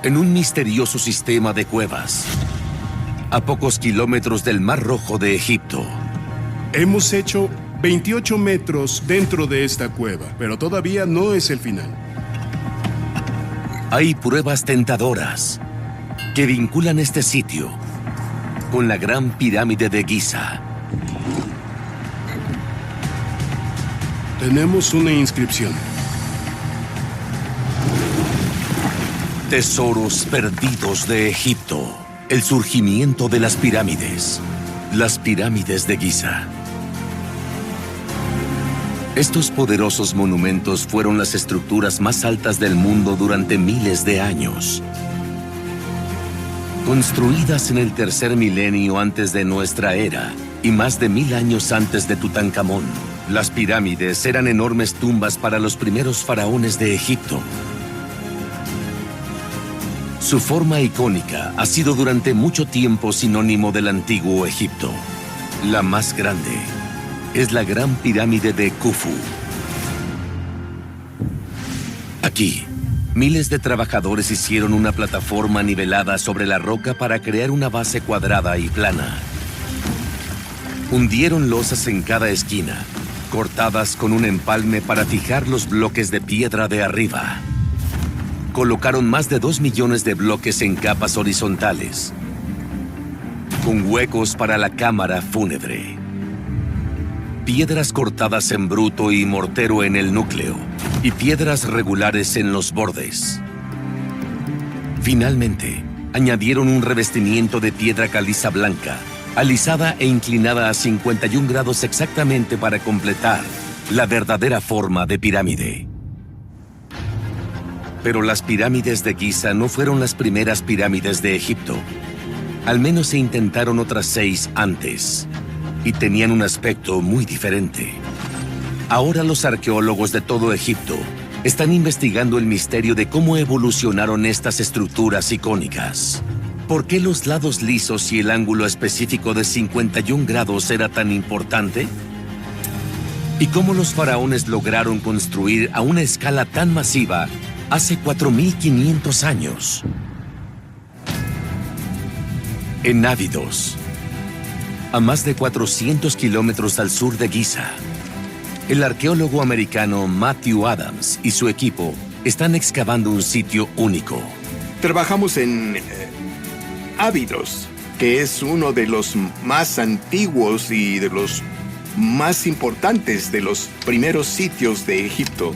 en un misterioso sistema de cuevas, a pocos kilómetros del Mar Rojo de Egipto. Hemos hecho 28 metros dentro de esta cueva, pero todavía no es el final. Hay pruebas tentadoras que vinculan este sitio con la Gran Pirámide de Giza. Tenemos una inscripción. Tesoros perdidos de Egipto. El surgimiento de las pirámides. Las pirámides de Giza. Estos poderosos monumentos fueron las estructuras más altas del mundo durante miles de años. Construidas en el tercer milenio antes de nuestra era y más de 1000 años antes de Tutankamón, las pirámides eran enormes tumbas para los primeros faraones de Egipto. Su forma icónica ha sido durante mucho tiempo sinónimo del antiguo Egipto. La más grande es la Gran Pirámide de Khufu. Aquí, miles de trabajadores hicieron una plataforma nivelada sobre la roca para crear una base cuadrada y plana. Hundieron losas en cada esquina, cortadas con un empalme para fijar los bloques de piedra de arriba. Colocaron más de 2 millones de bloques en capas horizontales, con huecos para la cámara fúnebre. Piedras cortadas en bruto y mortero en el núcleo, y piedras regulares en los bordes. Finalmente, añadieron un revestimiento de piedra caliza blanca, alisada e inclinada a 51 grados exactamente para completar la verdadera forma de pirámide. Pero las pirámides de Giza no fueron las primeras pirámides de Egipto. Al menos se intentaron otras 6 antes, y tenían un aspecto muy diferente. Ahora los arqueólogos de todo Egipto están investigando el misterio de cómo evolucionaron estas estructuras icónicas. ¿Por qué los lados lisos y el ángulo específico de 51 grados era tan importante? ¿Y cómo los faraones lograron construir a una escala tan masiva hace 4500 años? En Abydos, a más de 400 kilómetros al sur de Giza, el arqueólogo americano Matthew Adams y su equipo están excavando un sitio único. Trabajamos en Abydos, que es uno de los más antiguos y de los más importantes de los primeros sitios de Egipto.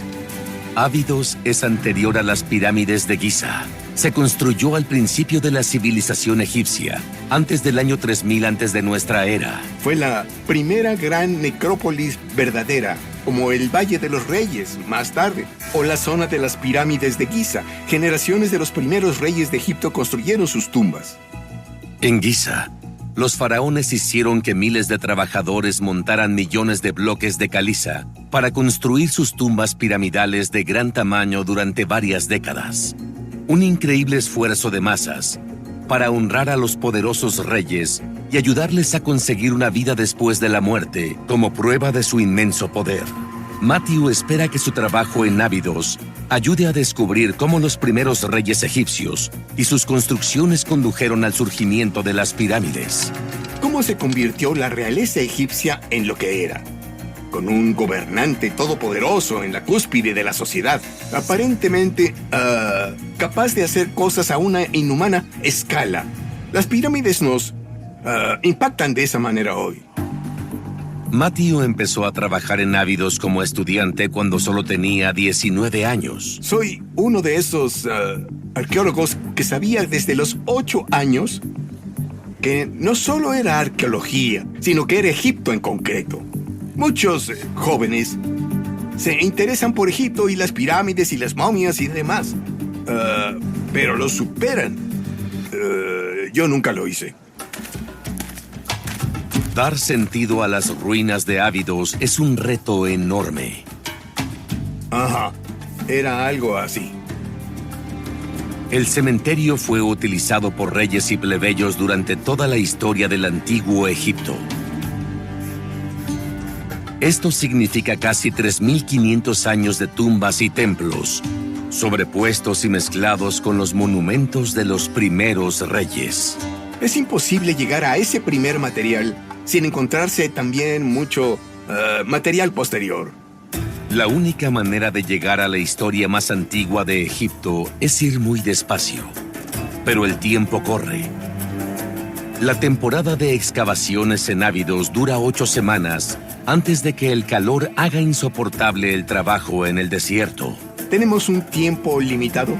Abydos es anterior a las pirámides de Giza. Se construyó al principio de la civilización egipcia, antes del año 3000 antes de nuestra era. Fue la primera gran necrópolis verdadera, como el Valle de los Reyes, más tarde, o la zona de las pirámides de Giza. Generaciones de los primeros reyes de Egipto construyeron sus tumbas. En Giza, los faraones hicieron que miles de trabajadores montaran millones de bloques de caliza para construir sus tumbas piramidales de gran tamaño durante varias décadas. Un increíble esfuerzo de masas para honrar a los poderosos reyes y ayudarles a conseguir una vida después de la muerte como prueba de su inmenso poder. Matthew espera que su trabajo en Abydos ayude a descubrir cómo los primeros reyes egipcios y sus construcciones condujeron al surgimiento de las pirámides. ¿Cómo se convirtió la realeza egipcia en lo que era? Con un gobernante todopoderoso en la cúspide de la sociedad, aparentemente capaz de hacer cosas a una inhumana escala. Las pirámides nos impactan de esa manera hoy. Matthew empezó a trabajar en Abydos como estudiante cuando solo tenía 19 años. Soy uno de esos arqueólogos que sabía desde los 8 años que no solo era arqueología, sino que era Egipto en concreto. Muchos jóvenes se interesan por Egipto y las pirámides y las momias y demás, pero lo superan. Yo nunca lo hice. Dar sentido a las ruinas de Abydos es un reto enorme. Ajá, era algo así. El cementerio fue utilizado por reyes y plebeyos durante toda la historia del antiguo Egipto. Esto significa casi 3500 años de tumbas y templos sobrepuestos y mezclados con los monumentos de los primeros reyes. Es imposible llegar a ese primer material sin encontrarse también mucho material posterior. La única manera de llegar a la historia más antigua de Egipto es ir muy despacio. Pero el tiempo corre. La temporada de excavaciones en Abidos dura 8 semanas antes de que el calor haga insoportable el trabajo en el desierto. Tenemos un tiempo limitado,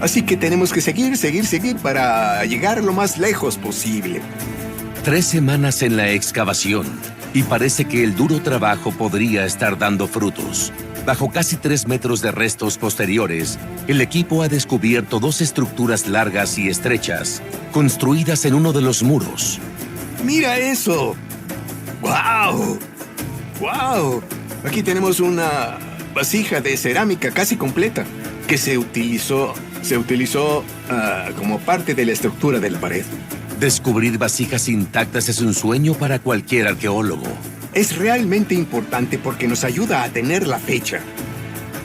así que tenemos que seguir para llegar lo más lejos posible. 3 semanas en la excavación, y parece que el duro trabajo podría estar dando frutos. Bajo casi 3 metros de restos posteriores, el equipo ha descubierto 2 estructuras largas y estrechas, construidas en uno de los muros. ¡Mira eso! ¡Guau! ¡Guau! Aquí tenemos una vasija de cerámica casi completa que se utilizó como parte de la estructura de la pared. Descubrir vasijas intactas es un sueño para cualquier arqueólogo. Es realmente importante porque nos ayuda a tener la fecha.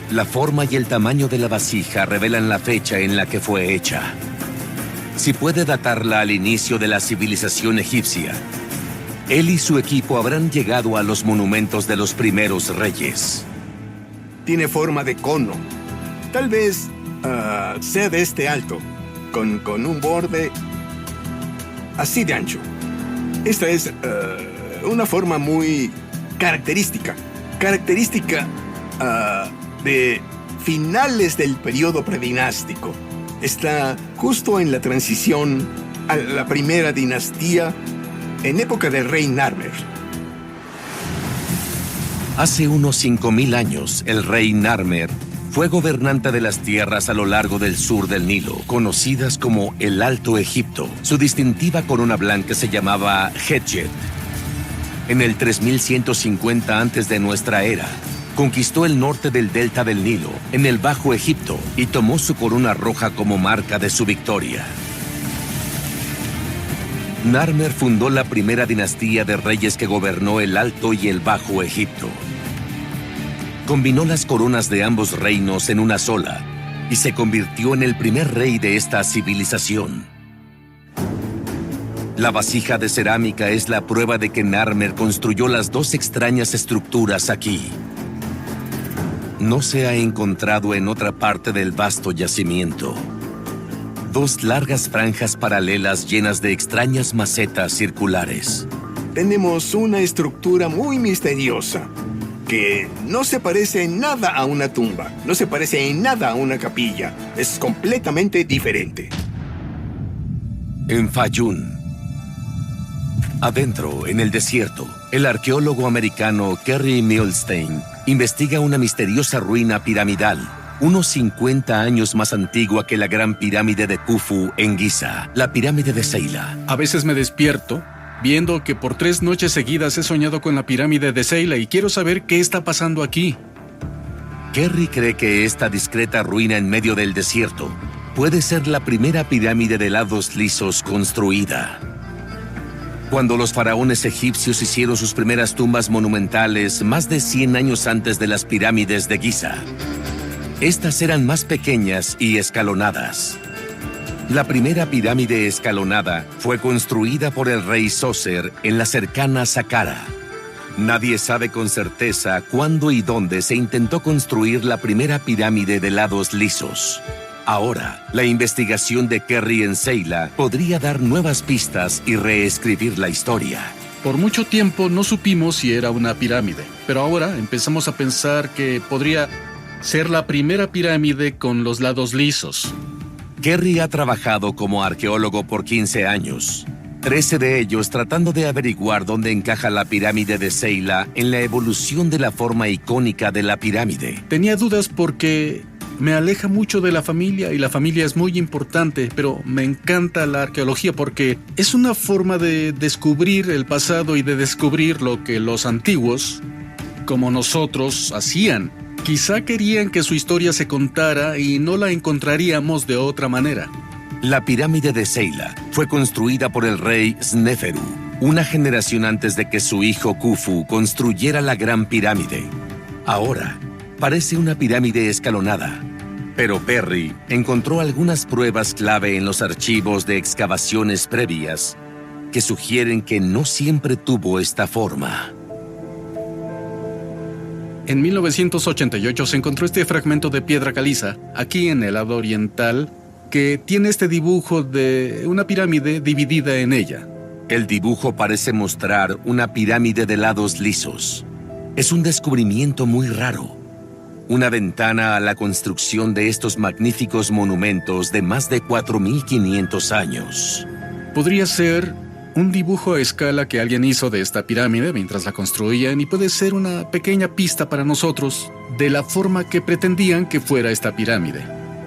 La forma y el tamaño de la vasija revelan la fecha en la que fue hecha. Si puede datarla al inicio de la civilización egipcia, él y su equipo habrán llegado a los monumentos de los primeros reyes. Tiene forma de cono. Tal vez sea de este alto, con un borde así de ancho. Esta es una forma muy característica de finales del periodo predinástico. Está justo en la transición a la primera dinastía en época del rey Narmer. Hace unos 5.000 años, el rey Narmer fue gobernante de las tierras a lo largo del sur del Nilo, conocidas como el Alto Egipto. Su distintiva corona blanca se llamaba Hedjet. En el 3150 antes de nuestra era, conquistó el norte del delta del Nilo, en el Bajo Egipto, y tomó su corona roja como marca de su victoria. Narmer fundó la primera dinastía de reyes que gobernó el Alto y el Bajo Egipto. Combinó las coronas de ambos reinos en una sola y se convirtió en el primer rey de esta civilización. La vasija de cerámica es la prueba de que Narmer construyó las 2 extrañas estructuras aquí. No se ha encontrado en otra parte del vasto yacimiento. 2 largas franjas paralelas llenas de extrañas macetas circulares. Tenemos una estructura muy misteriosa que no se parece en nada a una tumba, no se parece en nada a una capilla. Es completamente diferente. En Fayún. Adentro, en el desierto, el arqueólogo americano Kerry Milstein investiga una misteriosa ruina piramidal, unos 50 años más antigua que la gran pirámide de Khufu en Giza, la pirámide de Seila. A veces me despierto viendo que por 3 noches seguidas he soñado con la pirámide de Seila y quiero saber qué está pasando aquí. Kerry cree que esta discreta ruina en medio del desierto puede ser la primera pirámide de lados lisos construida. Cuando los faraones egipcios hicieron sus primeras tumbas monumentales más de 100 años antes de las pirámides de Giza, estas eran más pequeñas y escalonadas. La primera pirámide escalonada fue construida por el rey Sócer en la cercana Saqqara. Nadie sabe con certeza cuándo y dónde se intentó construir la primera pirámide de lados lisos. Ahora, la investigación de Kerry en Seila podría dar nuevas pistas y reescribir la historia. Por mucho tiempo no supimos si era una pirámide, pero ahora empezamos a pensar que podría ser la primera pirámide con los lados lisos. Kerry ha trabajado como arqueólogo por 15 años, 13 de ellos tratando de averiguar dónde encaja la pirámide de Seila en la evolución de la forma icónica de la pirámide. Tenía dudas porque me aleja mucho de la familia y la familia es muy importante, pero me encanta la arqueología porque es una forma de descubrir el pasado y de descubrir lo que los antiguos, como nosotros, hacían. Quizá querían que su historia se contara y no la encontraríamos de otra manera. La pirámide de Seila fue construida por el rey Sneferu, una generación antes de que su hijo Khufu construyera la gran pirámide. Ahora, parece una pirámide escalonada, Pero Perry encontró algunas pruebas clave en los archivos de excavaciones previas que sugieren que no siempre tuvo esta forma. En 1988 se encontró este fragmento de piedra caliza, aquí en el lado oriental, que tiene este dibujo de una pirámide dividida en ella. El dibujo parece mostrar una pirámide de lados lisos. Es un descubrimiento muy raro. Una ventana a la construcción de estos magníficos monumentos de más de 4.500 años. Podría ser un dibujo a escala que alguien hizo de esta pirámide mientras la construían y puede ser una pequeña pista para nosotros de la forma que pretendían que fuera esta pirámide.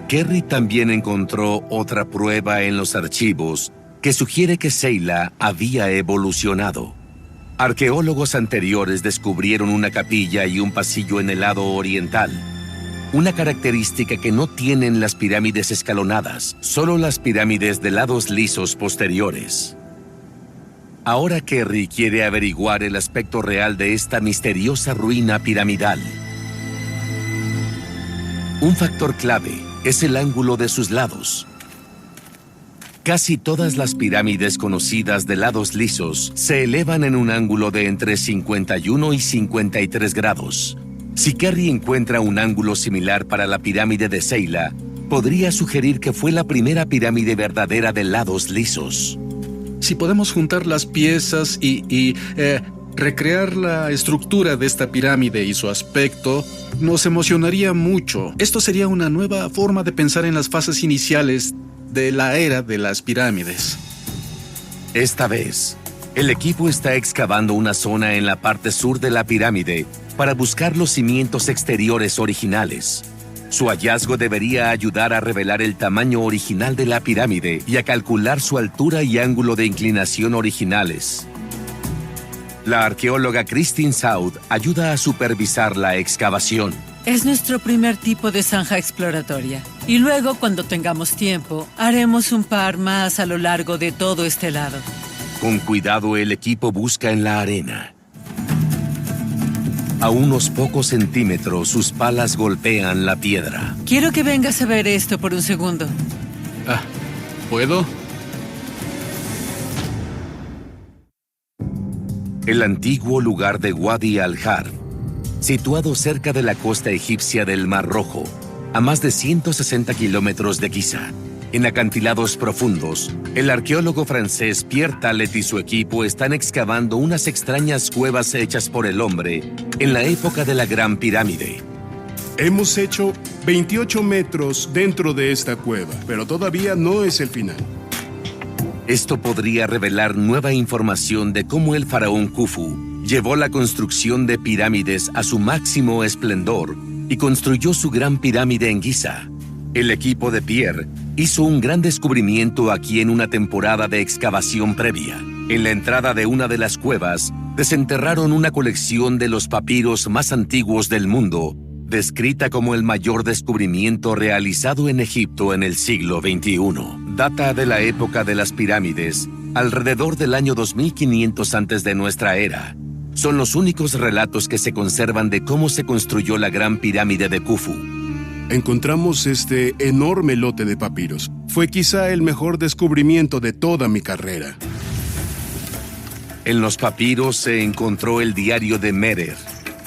Kerry también encontró otra prueba en los archivos que sugiere que Seyla había evolucionado. Arqueólogos anteriores descubrieron una capilla y un pasillo en el lado oriental, una característica que no tienen las pirámides escalonadas, solo las pirámides de lados lisos posteriores. Ahora Kerry quiere averiguar el aspecto real de esta misteriosa ruina piramidal. Un factor clave es el ángulo de sus lados. Casi todas las pirámides conocidas de lados lisos se elevan en un ángulo de entre 51 y 53 grados. Si Kerry encuentra un ángulo similar para la pirámide de Seyla, podría sugerir que fue la primera pirámide verdadera de lados lisos. Si podemos juntar las piezas y recrear la estructura de esta pirámide y su aspecto, nos emocionaría mucho. Esto sería una nueva forma de pensar en las fases iniciales de la era de las pirámides. Esta vez, el equipo está excavando una zona en la parte sur de la pirámide para buscar los cimientos exteriores originales. Su hallazgo debería ayudar a revelar el tamaño original de la pirámide y a calcular su altura y ángulo de inclinación originales. La arqueóloga Christine South ayuda a supervisar la excavación. Es nuestro primer tipo de zanja exploratoria. Y luego, cuando tengamos tiempo, haremos un par más a lo largo de todo este lado. Con cuidado, el equipo busca en la arena. A unos pocos centímetros, sus palas golpean la piedra. Quiero que vengas a ver esto por un segundo. ¿Puedo? El antiguo lugar de Wadi al-Harb, situado cerca de la costa egipcia del Mar Rojo, a más de 160 kilómetros de Giza. En acantilados profundos, el arqueólogo francés Pierre Tallet y su equipo están excavando unas extrañas cuevas hechas por el hombre en la época de la Gran Pirámide. Hemos hecho 28 metros dentro de esta cueva, pero todavía no es el final. Esto podría revelar nueva información de cómo el faraón Khufu llevó la construcción de pirámides a su máximo esplendor y construyó su gran pirámide en Giza. El equipo de Pierre hizo un gran descubrimiento aquí en una temporada de excavación previa. En la entrada de una de las cuevas, desenterraron una colección de los papiros más antiguos del mundo, descrita como el mayor descubrimiento realizado en Egipto en el siglo XXI. Data de la época de las pirámides, alrededor del año 2500 antes de nuestra era. Son los únicos relatos que se conservan de cómo se construyó la gran pirámide de Khufu. Encontramos este enorme lote de papiros. Fue quizá el mejor descubrimiento de toda mi carrera. En los papiros se encontró el diario de Merer,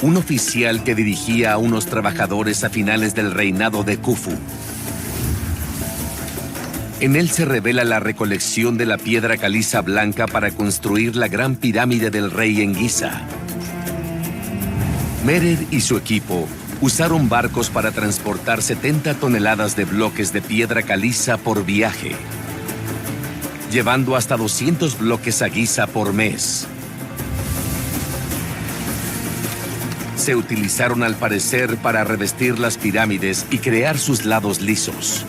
un oficial que dirigía a unos trabajadores a finales del reinado de Khufu. En él se revela la recolección de la piedra caliza blanca para construir la gran pirámide del rey en Giza. Merer y su equipo usaron barcos para transportar 70 toneladas de bloques de piedra caliza por viaje, llevando hasta 200 bloques a Giza por mes. Se utilizaron al parecer para revestir las pirámides y crear sus lados lisos.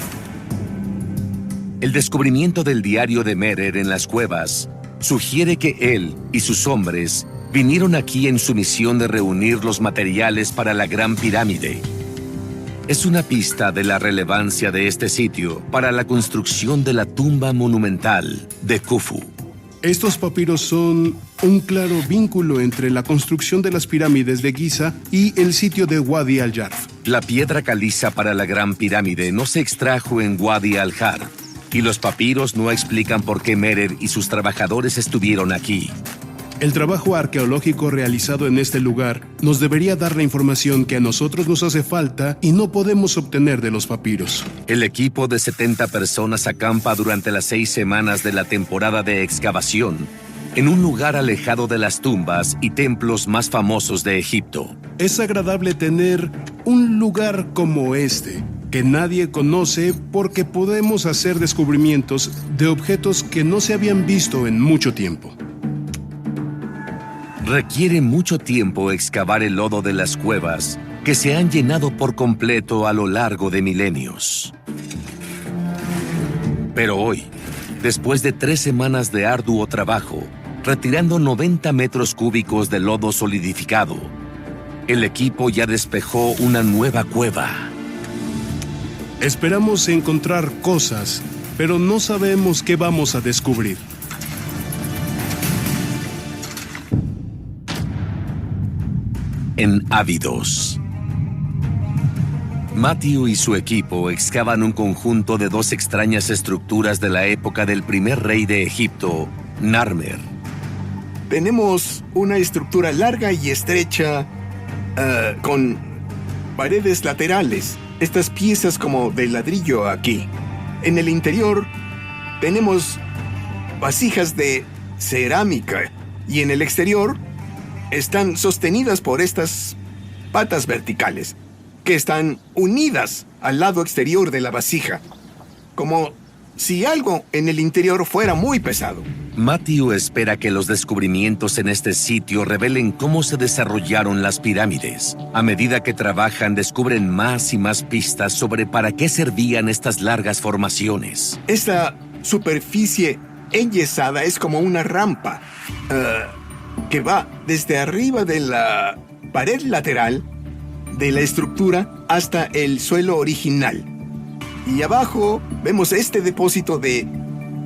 El descubrimiento del diario de Merer en las cuevas sugiere que él y sus hombres vinieron aquí en su misión de reunir los materiales para la Gran Pirámide. Es una pista de la relevancia de este sitio para la construcción de la tumba monumental de Khufu. Estos papiros son un claro vínculo entre la construcción de las pirámides de Giza y el sitio de Wadi al-Jarf. La piedra caliza para la Gran Pirámide no se extrajo en Wadi al-Har, y los papiros no explican por qué Merer y sus trabajadores estuvieron aquí. El trabajo arqueológico realizado en este lugar nos debería dar la información que a nosotros nos hace falta y no podemos obtener de los papiros. El equipo de 70 personas acampa durante las 6 semanas de la temporada de excavación en un lugar alejado de las tumbas y templos más famosos de Egipto. Es agradable tener un lugar como este, que nadie conoce porque podemos hacer descubrimientos de objetos que no se habían visto en mucho tiempo. Requiere mucho tiempo excavar el lodo de las cuevas que se han llenado por completo a lo largo de milenios. Pero hoy, después de 3 semanas de arduo trabajo, retirando 90 metros cúbicos de lodo solidificado, el equipo ya despejó una nueva cueva. Esperamos encontrar cosas, pero no sabemos qué vamos a descubrir. En Abidos, Matthew y su equipo excavan un conjunto de 2 extrañas estructuras de la época del primer rey de Egipto, Narmer. Tenemos una estructura larga y estrecha con paredes laterales. Estas piezas como de ladrillo aquí. En el interior tenemos vasijas de cerámica y en el exterior están sostenidas por estas patas verticales que están unidas al lado exterior de la vasija, como si algo en el interior fuera muy pesado. Matthew espera que los descubrimientos en este sitio revelen cómo se desarrollaron las pirámides. A medida que trabajan, descubren más y más pistas sobre para qué servían estas largas formaciones. Esta superficie enyesada es como una rampa que va desde arriba de la pared lateral de la estructura hasta el suelo original. Y abajo vemos este depósito de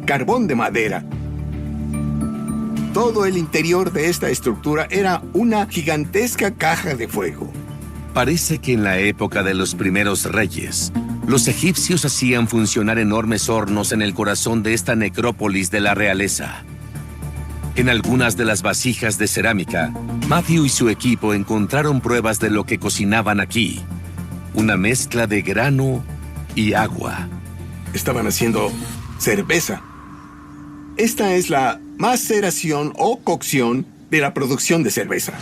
carbón de madera. Todo el interior de esta estructura era una gigantesca caja de fuego. Parece que en la época de los primeros reyes, los egipcios hacían funcionar enormes hornos en el corazón de esta necrópolis de la realeza. En algunas de las vasijas de cerámica, Matthew y su equipo encontraron pruebas de lo que cocinaban aquí. Una mezcla de grano y agua. Estaban haciendo cerveza. Esta es la maceración o cocción de la producción de cerveza.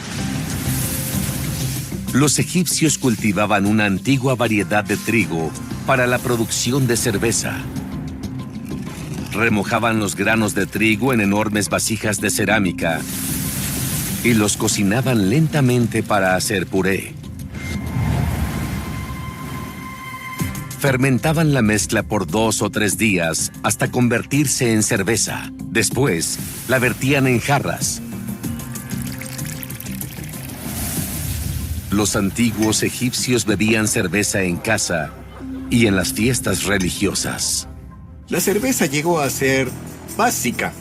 Los egipcios cultivaban una antigua variedad de trigo para la producción de cerveza. Remojaban los granos de trigo en enormes vasijas de cerámica y los cocinaban lentamente para hacer puré. Fermentaban la mezcla por 2 o 3 días hasta convertirse en cerveza. Después, la vertían en jarras. Los antiguos egipcios bebían cerveza en casa y en las fiestas religiosas. La cerveza llegó a ser básica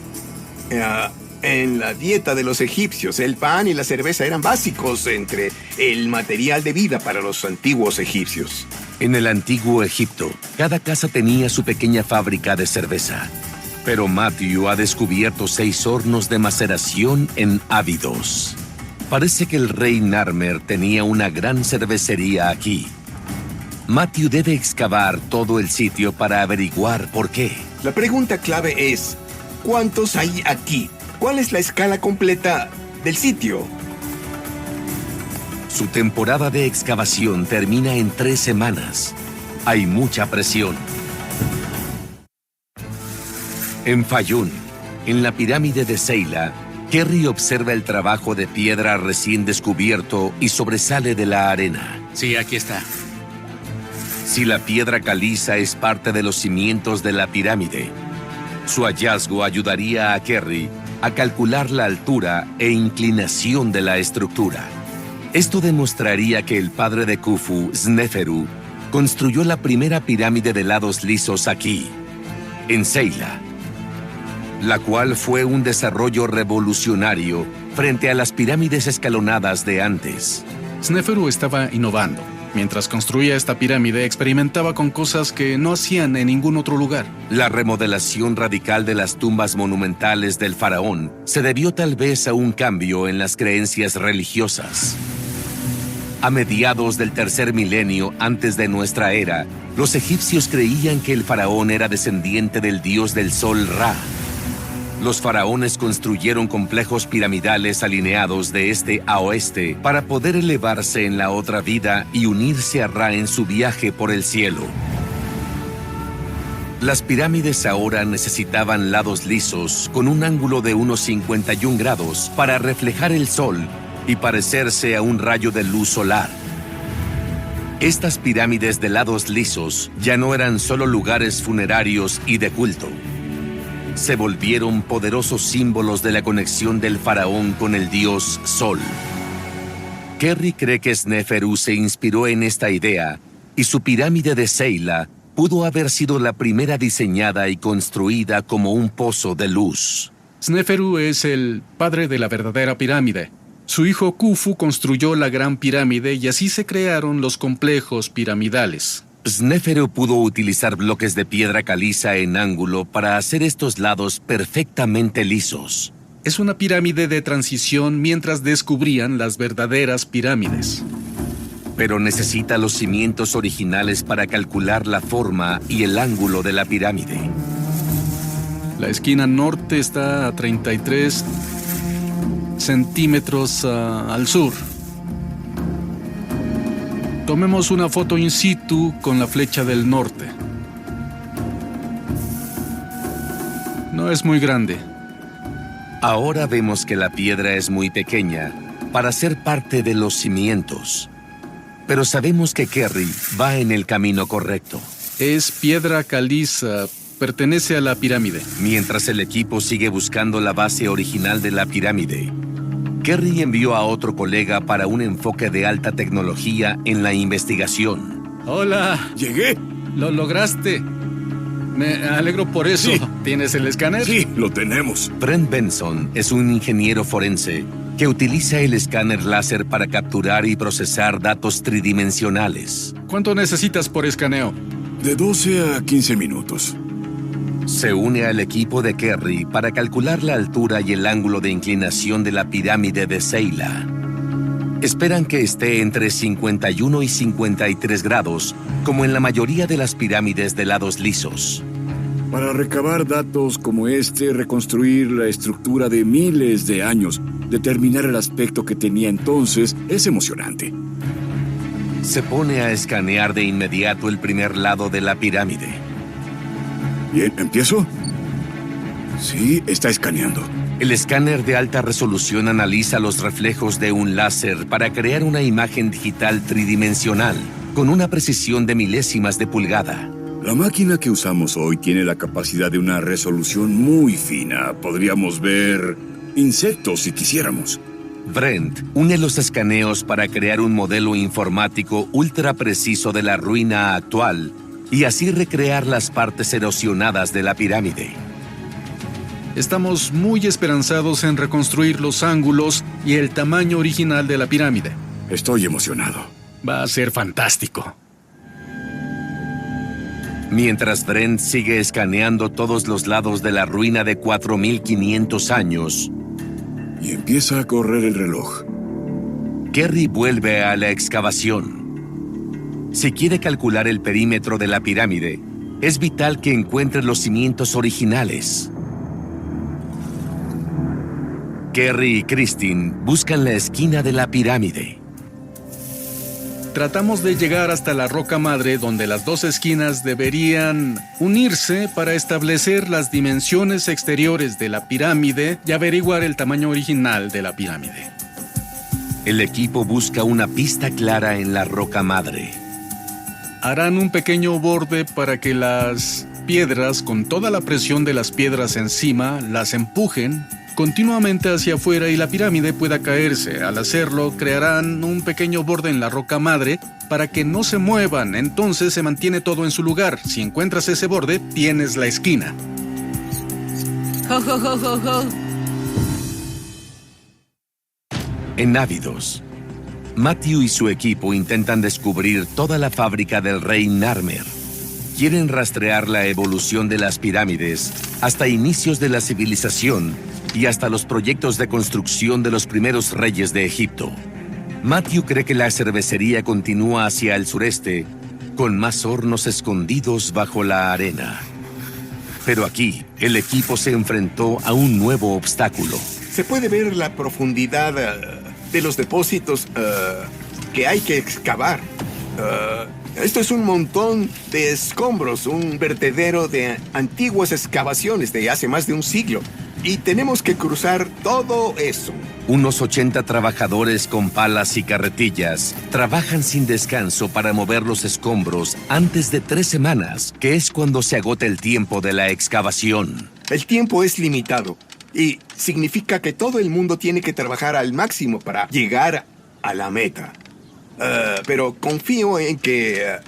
en la dieta de los egipcios. El pan y la cerveza eran básicos entre el material de vida para los antiguos egipcios. En el antiguo Egipto, cada casa tenía su pequeña fábrica de cerveza. Pero Matthew ha descubierto 6 hornos de maceración en Abidos. Parece que el rey Narmer tenía una gran cervecería aquí. Matthew debe excavar todo el sitio para averiguar por qué. La pregunta clave es, ¿cuántos hay aquí? ¿Cuál es la escala completa del sitio? Su temporada de excavación termina en 3 semanas. Hay mucha presión. En Fayún, en la pirámide de Seila, Kerry observa el trabajo de piedra recién descubierto y sobresale de la arena. Sí, aquí está. Si la piedra caliza es parte de los cimientos de la pirámide, su hallazgo ayudaría a Kerry a calcular la altura e inclinación de la estructura. Esto demostraría que el padre de Khufu, Sneferu, construyó la primera pirámide de lados lisos aquí, en Seila, la cual fue un desarrollo revolucionario frente a las pirámides escalonadas de antes. Sneferu estaba innovando. Mientras construía esta pirámide, experimentaba con cosas que no hacían en ningún otro lugar. La remodelación radical de las tumbas monumentales del faraón se debió tal vez a un cambio en las creencias religiosas. A mediados del tercer milenio antes de nuestra era, los egipcios creían que el faraón era descendiente del dios del sol Ra. Los faraones construyeron complejos piramidales alineados de este a oeste para poder elevarse en la otra vida y unirse a Ra en su viaje por el cielo. Las pirámides ahora necesitaban lados lisos con un ángulo de unos 51 grados para reflejar el sol y parecerse a un rayo de luz solar. Estas pirámides de lados lisos ya no eran solo lugares funerarios y de culto. Se volvieron poderosos símbolos de la conexión del faraón con el dios Sol. Kerry cree que Sneferu se inspiró en esta idea y su pirámide de Seila pudo haber sido la primera diseñada y construida como un pozo de luz. Sneferu es el padre de la verdadera pirámide. Su hijo Khufu construyó la Gran Pirámide y así se crearon los complejos piramidales. Sneferu pudo utilizar bloques de piedra caliza en ángulo para hacer estos lados perfectamente lisos. Es una pirámide de transición mientras descubrían las verdaderas pirámides. Pero necesita los cimientos originales para calcular la forma y el ángulo de la pirámide. La esquina norte está a 33 centímetros al sur. Tomemos una foto in situ con la flecha del norte. No es muy grande. Ahora vemos que la piedra es muy pequeña para ser parte de los cimientos. Pero sabemos que Kerry va en el camino correcto. Es piedra caliza, pertenece a la pirámide. Mientras el equipo sigue buscando la base original de la pirámide, Kerry envió a otro colega para un enfoque de alta tecnología en la investigación. Hola. Llegué. Lo lograste. Me alegro por eso. Sí. ¿Tienes el escáner? Sí, lo tenemos. Brent Benson es un ingeniero forense que utiliza el escáner láser para capturar y procesar datos tridimensionales. ¿Cuánto necesitas por escaneo? De 12 a 15 minutos. Se une al equipo de Kerry para calcular la altura y el ángulo de inclinación de la pirámide de Seila. Esperan que esté entre 51 y 53 grados, como en la mayoría de las pirámides de lados lisos. Para recabar datos como este, reconstruir la estructura de miles de años, determinar el aspecto que tenía entonces, es emocionante. Se pone a escanear de inmediato el primer lado de la pirámide. Bien, ¿empiezo? Sí, está escaneando. El escáner de alta resolución analiza los reflejos de un láser para crear una imagen digital tridimensional, con una precisión de milésimas de pulgada. La máquina que usamos hoy tiene la capacidad de una resolución muy fina. Podríamos ver insectos si quisiéramos. Brent une los escaneos para crear un modelo informático ultra preciso de la ruina actual y así recrear las partes erosionadas de la pirámide. Estamos muy esperanzados en reconstruir los ángulos y el tamaño original de la pirámide. Estoy emocionado. Va a ser fantástico. Mientras Brent sigue escaneando todos los lados de la ruina de 4.500 años, Y empieza a correr el reloj. Kerry vuelve a la excavación. Si quiere calcular el perímetro de la pirámide, es vital que encuentre los cimientos originales. Kerry y Christine buscan la esquina de la pirámide. Tratamos de llegar hasta la roca madre donde las dos esquinas deberían unirse para establecer las dimensiones exteriores de la pirámide y averiguar el tamaño original de la pirámide. El equipo busca una pista clara en la roca madre. Harán un pequeño borde para que las piedras, con toda la presión de las piedras encima, las empujen continuamente hacia afuera y la pirámide pueda caerse. Al hacerlo, crearán un pequeño borde en la roca madre para que no se muevan. Entonces se mantiene todo en su lugar. Si encuentras ese borde, tienes la esquina. ¡Jo, jo, jo, jo, jo! En Ávidos, Matthew y su equipo intentan descubrir toda la fábrica del rey Narmer. Quieren rastrear la evolución de las pirámides hasta inicios de la civilización y hasta los proyectos de construcción de los primeros reyes de Egipto. Matthew cree que la cervecería continúa hacia el sureste, con más hornos escondidos bajo la arena. Pero aquí, el equipo se enfrentó a un nuevo obstáculo. Se puede ver la profundidad de los depósitos que hay que excavar. Esto es un montón de escombros, un vertedero de antiguas excavaciones de hace más de un siglo. Y tenemos que cruzar todo eso. Unos 80 trabajadores con palas y carretillas trabajan sin descanso para mover los escombros antes de 3 semanas, que es cuando se agota el tiempo de la excavación. El tiempo es limitado y significa que todo el mundo tiene que trabajar al máximo para llegar a la meta. Pero confío en que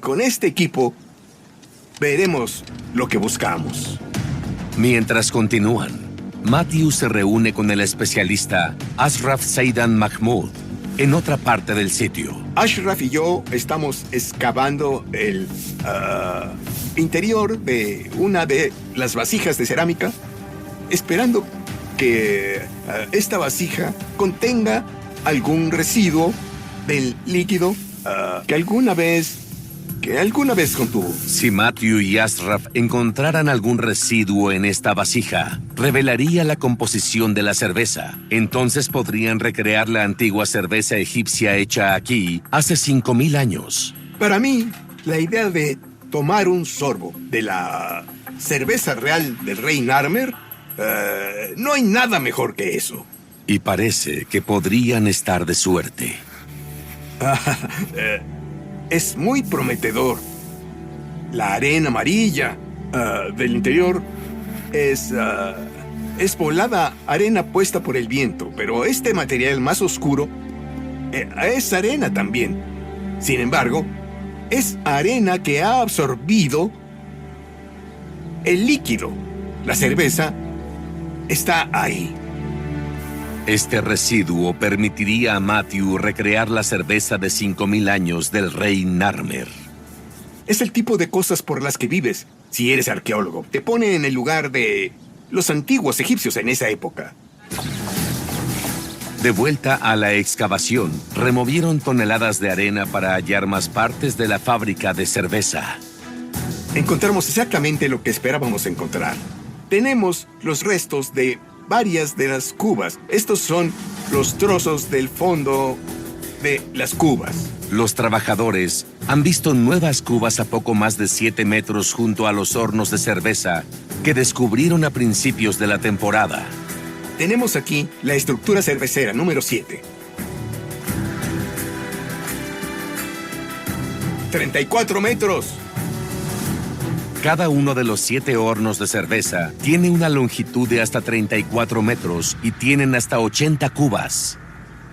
con este equipo veremos lo que buscamos. Mientras continúan, Matthew se reúne con el especialista Ashraf Zeidan Mahmoud en otra parte del sitio. Ashraf y yo estamos excavando el interior de una de las vasijas de cerámica, esperando que esta vasija contenga algún residuo del líquido que alguna vez contuvo. Si Matthew y Ashraf encontraran algún residuo en esta vasija, revelaría la composición de la cerveza. Entonces podrían recrear la antigua cerveza egipcia hecha aquí hace 5000 años. Para mí, la idea de tomar un sorbo de la cerveza real del rey Narmer, no hay nada mejor que eso. Y parece que podrían estar de suerte. Es muy prometedor. La arena amarilla del interior es volada arena puesta por el viento, pero este material más oscuro es arena también. Sin embargo, es arena que ha absorbido el líquido. La cerveza está ahí. Este residuo permitiría a Matthew recrear la cerveza de 5000 años del rey Narmer. Es el tipo de cosas por las que vives si eres arqueólogo. Te pone en el lugar de los antiguos egipcios en esa época. De vuelta a la excavación, removieron toneladas de arena para hallar más partes de la fábrica de cerveza. Encontramos exactamente lo que esperábamos encontrar. Tenemos los restos de varias de las cubas. Estos son los trozos del fondo de las cubas. Los trabajadores han visto nuevas cubas a poco más de 7 metros junto a los hornos de cerveza que descubrieron a principios de la temporada. Tenemos aquí la estructura cervecera número 7. 34 metros. Cada uno de los 7 hornos de cerveza tiene una longitud de hasta 34 metros y tienen hasta 80 cubas.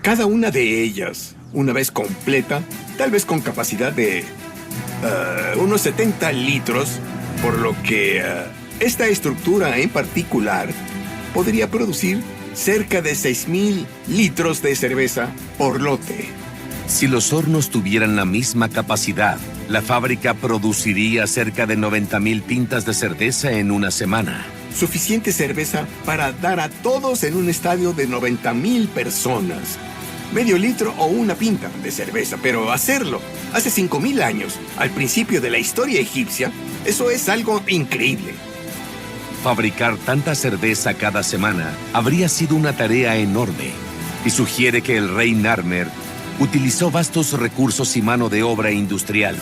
Cada una de ellas, una vez completa, tal vez con capacidad de unos 70 litros, por lo que esta estructura en particular podría producir cerca de 6,000 litros de cerveza por lote. Si los hornos tuvieran la misma capacidad, la fábrica produciría cerca de 90,000 pintas de cerveza en una semana. Suficiente cerveza para dar a todos en un estadio de 90,000 personas. Medio litro o una pinta de cerveza, pero hacerlo hace 5,000 años, al principio de la historia egipcia, eso es algo increíble. Fabricar tanta cerveza cada semana habría sido una tarea enorme y sugiere que el rey Narmer utilizó vastos recursos y mano de obra industrial.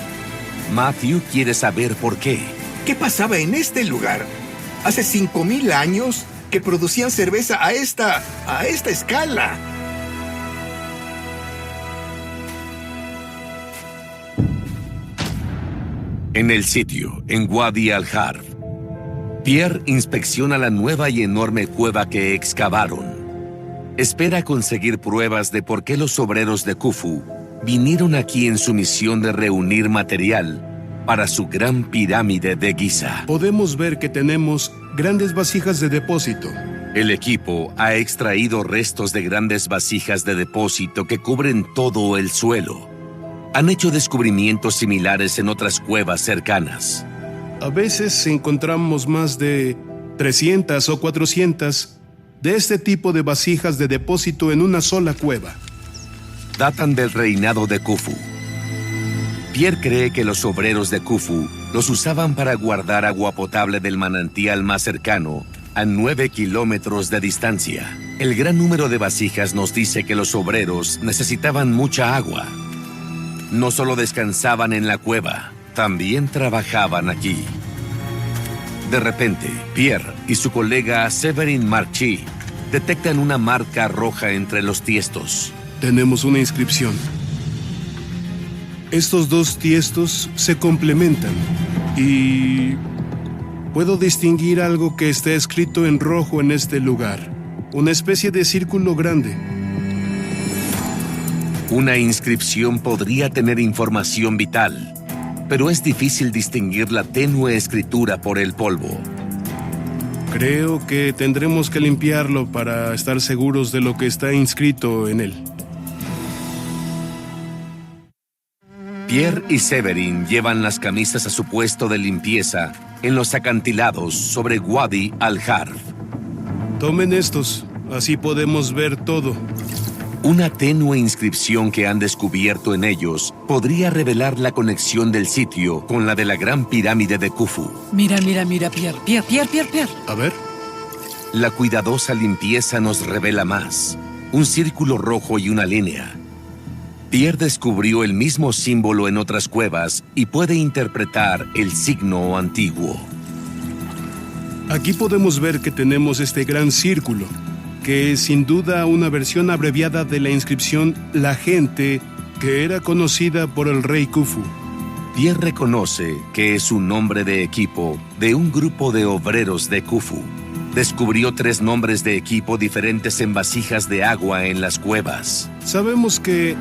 Matthew quiere saber por qué. ¿Qué pasaba en este lugar? Hace 5,000 años que producían cerveza a esta escala. En el sitio, en Wadi al-Harb, Pierre inspecciona la nueva y enorme cueva que excavaron. Espera conseguir pruebas de por qué los obreros de Khufu vinieron aquí en su misión de reunir material para su gran pirámide de Giza. Podemos ver que tenemos grandes vasijas de depósito, El equipo ha extraído restos de grandes vasijas de depósito que cubren todo el suelo. Han hecho descubrimientos similares en otras cuevas cercanas. A veces encontramos más de 300 o 400 de este tipo de vasijas de depósito en una sola cueva. Datan del reinado de Khufu. Pierre cree que los obreros de Khufu los usaban para guardar agua potable del manantial más cercano, a 9 kilómetros de distancia. El gran número de vasijas nos dice que los obreros necesitaban mucha agua. No solo descansaban en la cueva, también trabajaban aquí. De repente, Pierre y su colega Severin Marchi detectan una marca roja entre los tiestos. Tenemos una inscripción. Estos dos tiestos se complementan y puedo distinguir algo que está escrito en rojo en este lugar. Una especie de círculo grande. Una inscripción podría tener información vital, pero es difícil distinguir la tenue escritura por el polvo. Creo que tendremos que limpiarlo para estar seguros de lo que está inscrito en él. Pierre y Severin llevan las camisas a su puesto de limpieza en los acantilados sobre Wadi al-Harf. Tomen estos, así podemos ver todo. Una tenue inscripción que han descubierto en ellos podría revelar la conexión del sitio con la de la Gran Pirámide de Khufu. Mira, Pierre. A ver. La cuidadosa limpieza nos revela más. Un círculo rojo y una línea. Pierre descubrió el mismo símbolo en otras cuevas y puede interpretar el signo antiguo. Aquí podemos ver que tenemos este gran círculo, que es sin duda una versión abreviada de la inscripción La Gente, que era conocida por el rey Khufu. Pierre reconoce que es un nombre de equipo de un grupo de obreros de Khufu. Descubrió 3 nombres de equipo diferentes en vasijas de agua en las cuevas. Sabemos que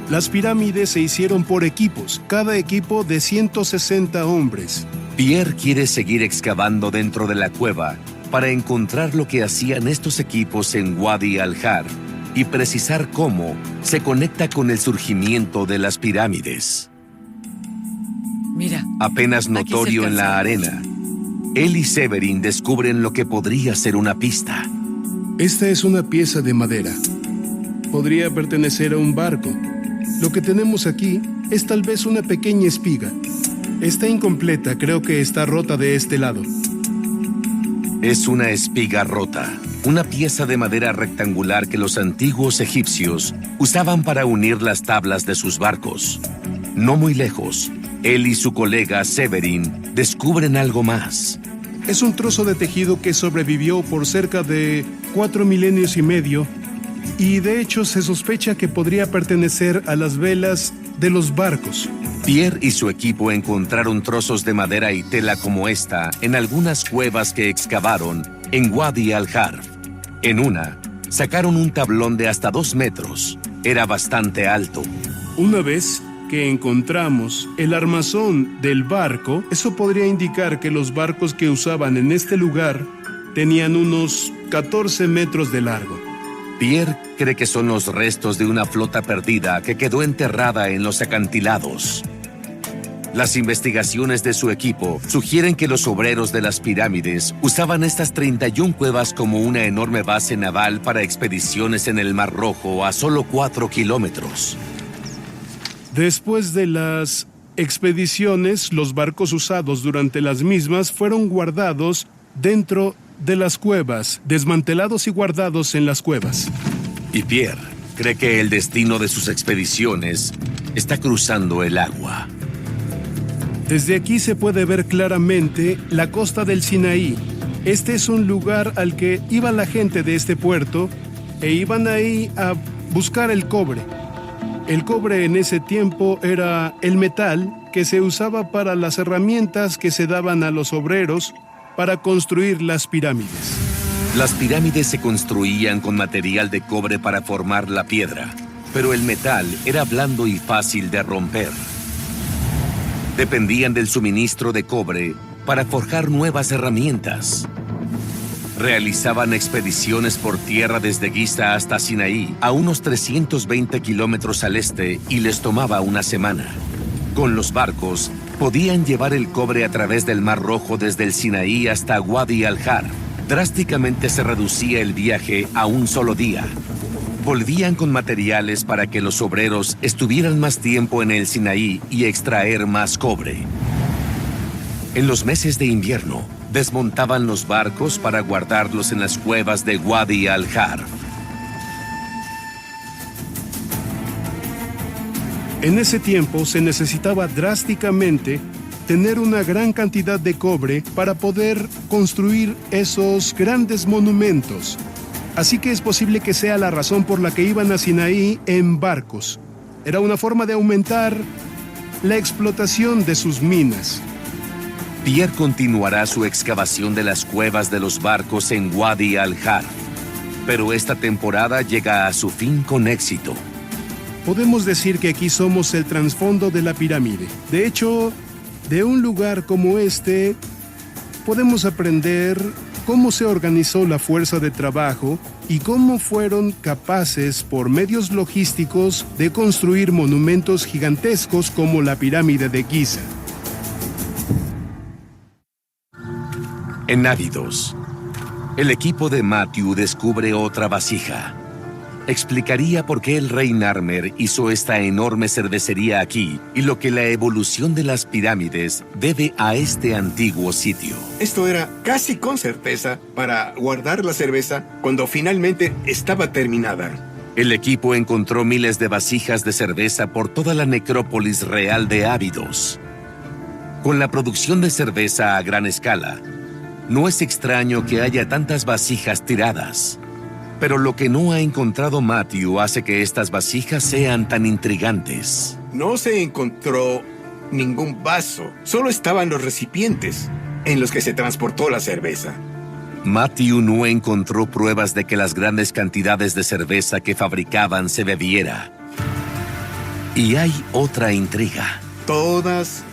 las pirámides se hicieron por equipos, cada equipo de 160 hombres. Pierre quiere seguir excavando dentro de la cueva para encontrar lo que hacían estos equipos en Wadi al-Harf y precisar cómo se conecta con el surgimiento de las pirámides. Mira. Apenas notorio en la alcanza. arena, él y Severin descubren lo que podría ser una pista. Esta es una pieza de madera. Podría pertenecer a un barco. Lo que tenemos aquí es tal vez una pequeña espiga. Está incompleta, creo que está rota de este lado. Es una espiga rota, una pieza de madera rectangular que los antiguos egipcios usaban para unir las tablas de sus barcos. No muy lejos, él y su colega Severin descubren algo más. Es un trozo de tejido que sobrevivió por cerca de 4 milenios y medio y de hecho se sospecha que podría pertenecer a las velas de los barcos. Pierre y su equipo encontraron trozos de madera y tela como esta en algunas cuevas que excavaron en Wadi al-Harf. En una, sacaron un tablón de hasta 2 metros. Era bastante alto. Una vez que encontramos el armazón del barco, eso podría indicar que los barcos que usaban en este lugar tenían unos 14 metros de largo. Pierre cree que son los restos de una flota perdida que quedó enterrada en los acantilados. Las investigaciones de su equipo sugieren que los obreros de las pirámides usaban estas 31 cuevas como una enorme base naval para expediciones en el Mar Rojo a solo 4 kilómetros. Después de las expediciones, los barcos usados durante las mismas fueron guardados dentro de las cuevas, desmantelados y guardados en las cuevas. Y Pierre cree que el destino de sus expediciones está cruzando el agua. Desde aquí se puede ver claramente la costa del Sinaí. Este es un lugar al que iba la gente de este puerto e iban ahí a buscar el cobre. El cobre en ese tiempo era el metal que se usaba para las herramientas que se daban a los obreros para construir las pirámides. Las pirámides se construían con material de cobre para formar la piedra, pero el metal era blando y fácil de romper. Dependían del suministro de cobre para forjar nuevas herramientas. Realizaban expediciones por tierra desde Giza hasta Sinaí, a unos 320 kilómetros al este, y les tomaba una semana. Con los barcos, podían llevar el cobre a través del Mar Rojo desde el Sinaí hasta Wadi al-Har. Drásticamente se reducía el viaje a un solo día. Volvían con materiales para que los obreros estuvieran más tiempo en el Sinaí y extraer más cobre. En los meses de invierno, desmontaban los barcos para guardarlos en las cuevas de Wadi al-Har. En ese tiempo se necesitaba drásticamente tener una gran cantidad de cobre para poder construir esos grandes monumentos. Así que es posible que sea la razón por la que iban a Sinaí en barcos. Era una forma de aumentar la explotación de sus minas. Pierre continuará su excavación de las cuevas de los barcos en Wadi al-Har, pero esta temporada llega a su fin con éxito. Podemos decir que aquí somos el trasfondo de la pirámide. De hecho, de un lugar como este, podemos aprender cómo se organizó la fuerza de trabajo y cómo fueron capaces, por medios logísticos, de construir monumentos gigantescos como la pirámide de Giza. En Abidos, el equipo de Matthew descubre otra vasija. Explicaría por qué el rey Narmer hizo esta enorme cervecería aquí y lo que la evolución de las pirámides debe a este antiguo sitio. Esto era casi con certeza para guardar la cerveza cuando finalmente estaba terminada. El equipo encontró miles de vasijas de cerveza por toda la necrópolis real de Abidos. Con la producción de cerveza a gran escala, no es extraño que haya tantas vasijas tiradas. Pero lo que no ha encontrado Matthew hace que estas vasijas sean tan intrigantes. No se encontró ningún vaso, solo estaban los recipientes en los que se transportó la cerveza. Matthew no encontró pruebas de que las grandes cantidades de cerveza que fabricaban se bebiera. Y hay otra intriga. Todas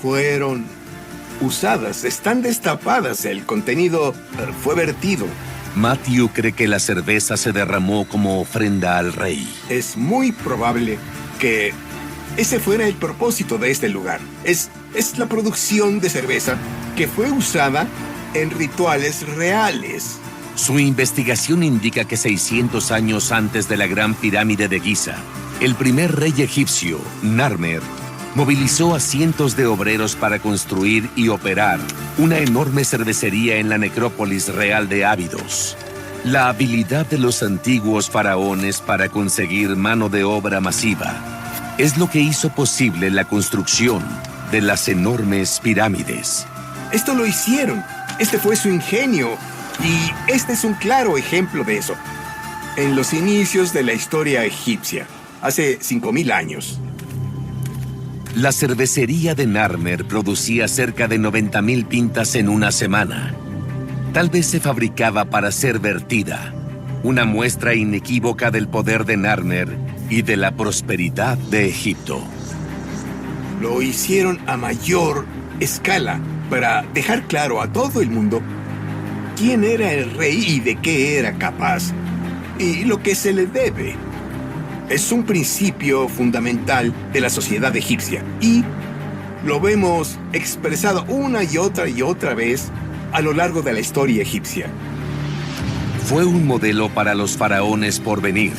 fueron usadas, están destapadas, el contenido fue vertido. Matthew cree que la cerveza se derramó como ofrenda al rey. Es muy probable que ese fuera el propósito de este lugar. Es la producción de cerveza que fue usada en rituales reales. Su investigación indica que 600 años antes de la Gran Pirámide de Giza, el primer rey egipcio, Narmer, movilizó a cientos de obreros para construir y operar una enorme cervecería en la necrópolis real de Abidos. La habilidad de los antiguos faraones para conseguir mano de obra masiva es lo que hizo posible la construcción de las enormes pirámides. Esto lo hicieron. Este fue su ingenio. Y este es un claro ejemplo de eso. En los inicios de la historia egipcia, hace 5000 años. La cervecería de Narmer producía cerca de 90,000 pintas en una semana. Tal vez se fabricaba para ser vertida, una muestra inequívoca del poder de Narmer y de la prosperidad de Egipto. Lo hicieron a mayor escala para dejar claro a todo el mundo quién era el rey y de qué era capaz y lo que se le debe. Es un principio fundamental de la sociedad egipcia y lo vemos expresado una y otra vez a lo largo de la historia egipcia. Fue un modelo para los faraones por venir,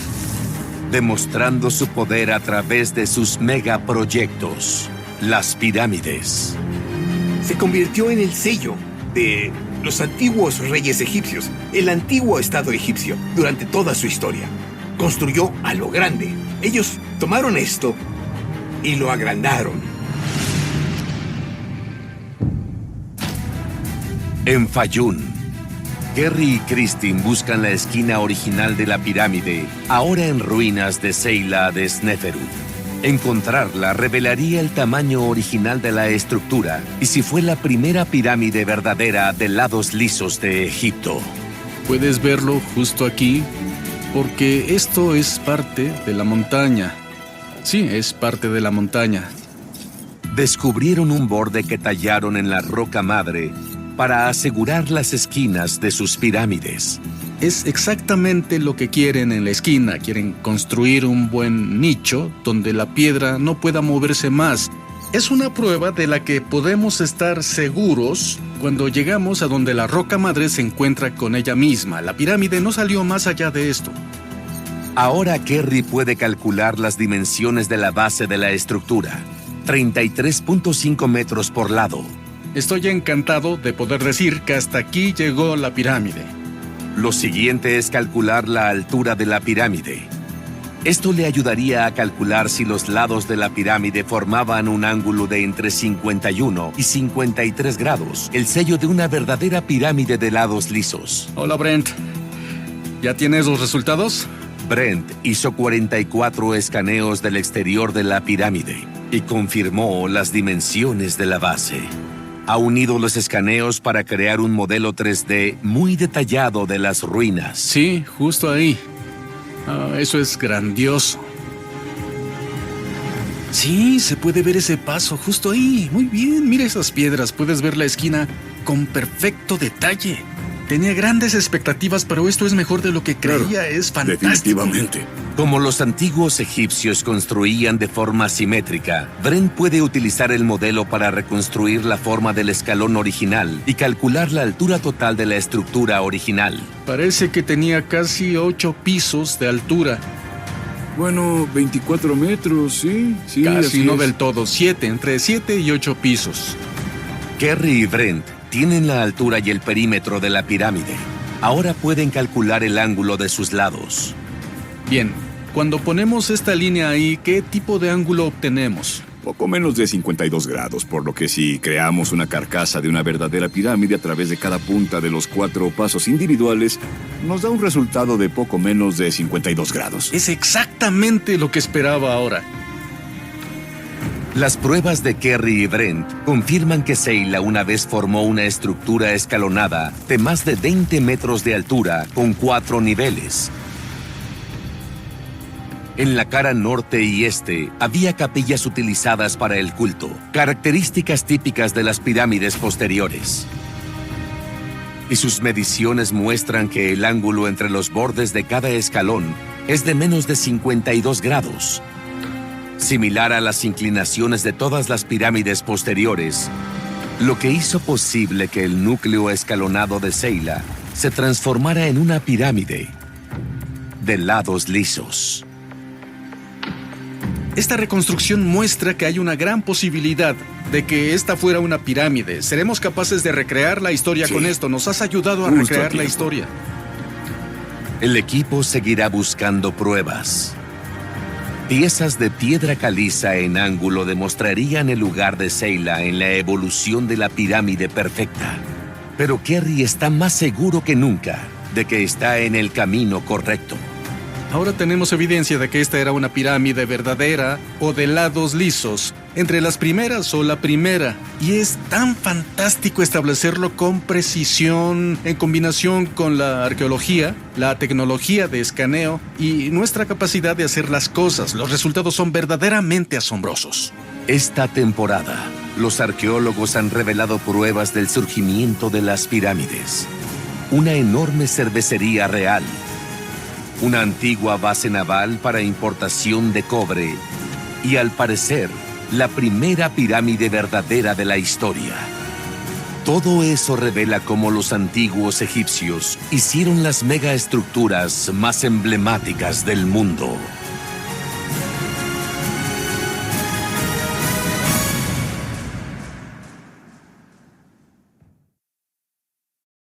demostrando su poder a través de sus megaproyectos, las pirámides. Se convirtió en el sello de los antiguos reyes egipcios, el antiguo estado egipcio, durante toda su historia. Construyó a lo grande. Ellos tomaron esto y lo agrandaron. En Fayún, Kerry y Christine buscan la esquina original de la pirámide, ahora en ruinas de Seila de Sneferu. Encontrarla revelaría el tamaño original de la estructura y si fue la primera pirámide verdadera de lados lisos de Egipto. Puedes verlo justo aquí, porque esto es parte de la montaña. Sí, es parte de la montaña. Descubrieron un borde que tallaron en la roca madre para asegurar las esquinas de sus pirámides. Es exactamente lo que quieren en la esquina. Quieren construir un buen nicho donde la piedra no pueda moverse más. Es una prueba de la que podemos estar seguros cuando llegamos a donde la roca madre se encuentra con ella misma. La pirámide no salió más allá de esto. Ahora Kerry puede calcular las dimensiones de la base de la estructura. 33.5 metros por lado. Estoy encantado de poder decir que hasta aquí llegó la pirámide. Lo siguiente es calcular la altura de la pirámide. Esto le ayudaría a calcular si los lados de la pirámide formaban un ángulo de entre 51 y 53 grados, el sello de una verdadera pirámide de lados lisos. Hola, Brent. ¿Ya tienes los resultados? Brent hizo 44 escaneos del exterior de la pirámide y confirmó las dimensiones de la base. Ha unido los escaneos para crear un modelo 3D muy detallado de las ruinas. Sí, justo ahí. Eso es grandioso. Sí, se puede ver ese paso justo ahí. Muy bien, mira esas piedras. Puedes ver la esquina con perfecto detalle. Tenía grandes expectativas, pero esto es mejor de lo que creía. Claro, es fantástico. definitivamente. Como los antiguos egipcios construían de forma simétrica, Brent puede utilizar el modelo para reconstruir la forma del escalón original y calcular la altura total de la estructura original. Parece que tenía casi 8 pisos de altura. Bueno, 24 metros, sí. Casi así no es. del todo. 7, entre 7 y 8 pisos. Kerry y Brent tienen la altura y el perímetro de la pirámide. Ahora pueden calcular el ángulo de sus lados. Bien, cuando ponemos esta línea ahí, ¿qué tipo de ángulo obtenemos? Poco menos de 52 grados, por lo que si creamos una carcasa de una verdadera pirámide a través de cada punta de los 4 pasos individuales, nos da un resultado de poco menos de 52 grados. Es exactamente lo que esperaba ahora. Las pruebas de Kerry y Brent confirman que Seyla una vez formó una estructura escalonada de más de 20 metros de altura con 4 niveles. En la cara norte y este había capillas utilizadas para el culto, características típicas de las pirámides posteriores. Y sus mediciones muestran que el ángulo entre los bordes de cada escalón es de menos de 52 grados. Similar a las inclinaciones de todas las pirámides posteriores, lo que hizo posible que el núcleo escalonado de Seyla se transformara en una pirámide de lados lisos. Esta reconstrucción muestra que hay una gran posibilidad de que esta fuera una pirámide. Seremos capaces de recrear la historia Sí. con esto. Nos has ayudado a Justo a recrear la tiempo. historia. El equipo seguirá buscando pruebas. Piezas de piedra caliza en ángulo demostrarían el lugar de Seyla en la evolución de la pirámide perfecta. Pero Kerry está más seguro que nunca de que está en el camino correcto. Ahora tenemos evidencia de que esta era una pirámide verdadera o de lados lisos, entre las primeras o la primera. Y es tan fantástico establecerlo con precisión, en combinación con la arqueología, la tecnología de escaneo y nuestra capacidad de hacer las cosas. Los resultados son verdaderamente asombrosos. Esta temporada, los arqueólogos han revelado pruebas del surgimiento de las pirámides. Una enorme cervecería real, una antigua base naval para importación de cobre y, al parecer, la primera pirámide verdadera de la historia. Todo eso revela cómo los antiguos egipcios hicieron las megaestructuras más emblemáticas del mundo.